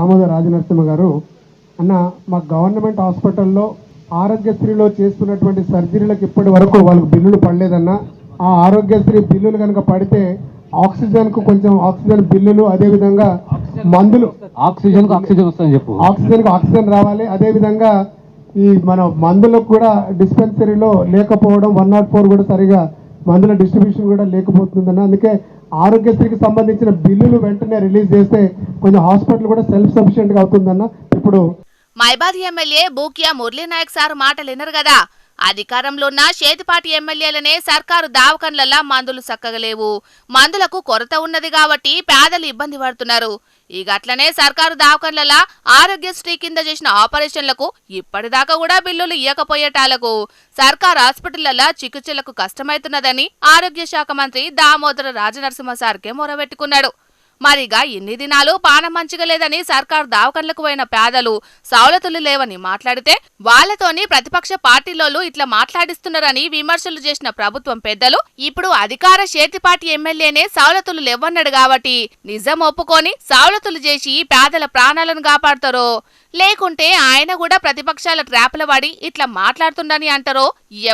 దామోదర రాజనరసింహ గారు అన్న మా గవర్నమెంట్ హాస్పిటల్లో ఆరోగ్యశ్రీలో చేసుకున్నటువంటి సర్జరీలకు ఇప్పటి వరకు వాళ్ళకి బిల్లులు పడలేదన్న. ఆ ఆరోగ్యశ్రీ బిల్లులు కనుక పడితే ఆక్సిజన్కు కొంచెం ఆక్సిజన్ బిల్లులు, అదేవిధంగా మందులు ఆక్సిజన్ వస్తుందని చెప్పు, ఆక్సిజన్ రావాలి. అదేవిధంగా ఈ మన మందులకు కూడా డిస్పెన్సరీలో లేకపోవడం, 104 కూడా సరిగా మందుల డిస్ట్రిబ్యూషన్ కూడా లేకపోతుందన్న. అందుకే ఆరోగ్యశ్రీకి సంబంధించిన బిల్లులు వెంటనే రిలీజ్ చేస్తే కొంచెం హాస్పిటల్ కూడా సెల్ఫ్ సఫిషియెంట్ గా అవుతుందన్న. ఇప్పుడు మైబాద్ ఎమ్మెల్యే బూకియా మురళీనాయక్ సార్ మాటలు వినరు కదా. అధికారంలో ఉన్న చేతిపాటి ఎమ్మెల్యేలనే సర్కారు దావకన్లలా మందులు సక్కగలేవు, మందులకు కొరత ఉన్నది కాబట్టి పేదలు ఇబ్బంది పడుతున్నారు. ఇక అట్లనే సర్కారు దావకన్లలా ఆరోగ్యశ్రీ కింద చేసిన ఆపరేషన్లకు ఇప్పటిదాకా కూడా బిల్లులు ఇయ్యకపోయేటాలకు సర్కారు హాస్పిటళ్లలో చికిత్సలకు కష్టమైతున్నదని ఆరోగ్య శాఖ మంత్రి దామోదర రాజనరసింహ సార్కే మొరబెట్టుకున్నాడు. మరిగా ఇన్ని దినాలు పానం మంచిగా లేదని సర్కారు దావకన్లకు పోయిన పేదలు సౌలతులు లేవని మాట్లాడితే వాళ్లతోని ప్రతిపక్ష పార్టీలోలు ఇట్లా మాట్లాడిస్తున్నారని విమర్శలు చేసిన ప్రభుత్వం పెద్దలు ఇప్పుడు అధికార చేతిపాటి ఎమ్మెల్యేనే సౌలతులు లేవన్నాడు కాబట్టి నిజం ఒప్పుకొని సౌలతులు చేసి పేదల ప్రాణాలను కాపాడతారో, లేకుంటే ఆయన కూడా ప్రతిపక్షాల ట్రాప్ల పడి ఇట్లా మాట్లాడుతుండని అంటారో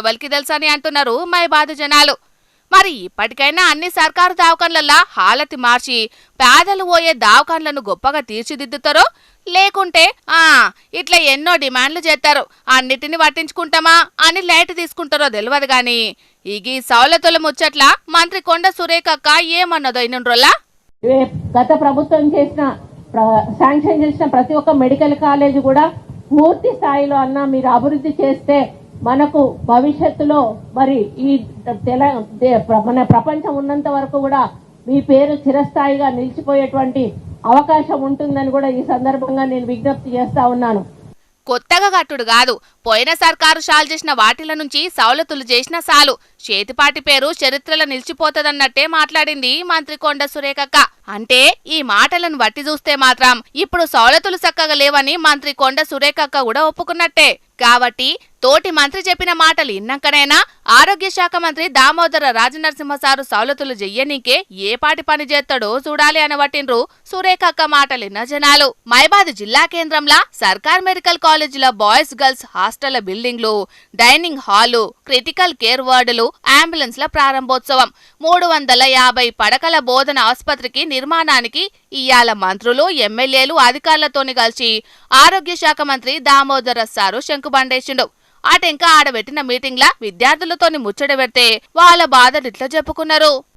ఎవరికి తెలుసని అంటున్నారు మైబాద్ జనాలు. మరి ఇప్పటికైనా అన్ని సర్కారు దావకాన్లలా హాలతి మార్చి పేదలు పోయే దావకాన్లను గొప్పగా తీర్చిదిద్దుతారో, లేకుంటే ఇట్లా ఎన్నో డిమాండ్లు చేస్తారు అన్నిటిని పట్టించుకుంటామా అని లైట్ తీసుకుంటారో తెలియదు గాని ఈ సౌలతుల ముచ్చట్ల మంత్రి కొండ సురేఖక్క ఏమన్నదో ఇన్నుండ్రోలా. గత ప్రభుత్వం శాంక్షన్ చేసిన ప్రతి ఒక్క మెడికల్ కాలేజ్ కూడా పూర్తి స్థాయిలో మీరు అభివృద్ధి చేస్తే మనకు భవిష్యత్తులో మరి ఈ మన ప్రపంచం ఉన్నంత వరకు కూడా మీ పేరు చిరస్థాయిగా నిలిచిపోయేటువంటి అవకాశం ఉంటుందని కూడా ఈ సందర్భంగా నేను విజ్ఞప్తి చేస్తా ఉన్నాను. కొత్తగా కట్టుడు కాదు, పోయిన సర్కారు షాల్ చేసిన వాటిల నుంచి సౌలతులు చేసిన సాలు చేతిపాటి పేరు చరిత్రలో నిలిచిపోతదన్నట్టే మాట్లాడింది మంత్రి కొండ సురేఖక్క. అంటే ఈ మాటలను బట్టి చూస్తే మాత్రం ఇప్పుడు సౌలతులు చక్కగా లేవని మంత్రి కొండ సురేఖక్క కూడా ఒప్పుకున్నట్టే. కాబట్టి తోటి మంత్రి చెప్పిన మాటలు ఇన్నాకనైనా ఆరోగ్య శాఖ మంత్రి దామోదర రాజనరసింహ సారు సౌలతులు చెయ్యనీకే ఏ పాటి పని చేస్తాడో చూడాలి అనబట్టిండ్రు సురేఖక్క మాటలిన్న జనాలు. మైబాద్ జిల్లా కేంద్రంలో సర్కార్ మెడికల్ కాలేజీల బాయ్స్ గర్ల్స్ హాస్టళ్ల బిల్డింగ్లు, డైనింగ్ హాలు, క్రిటికల్ కేర్ వార్డులు, అంబులెన్స్ల ప్రారంభోత్సవం, 350 పడకల బోధన ఆసుపత్రికి నిర్మాణానికి ఇయాల మంత్రులు, ఎమ్మెల్యేలు, అధికారులతోని కలిసి ఆరోగ్య శాఖ మంత్రి దామోదర సారు శంకుబండేసిండు. అటెంక ఆడబెట్టిన మీటింగ్లా విద్యార్థులతోని ముచ్చట పెడితే వాళ్ళ బాధలు ఇట్లా చెప్పుకున్నారు.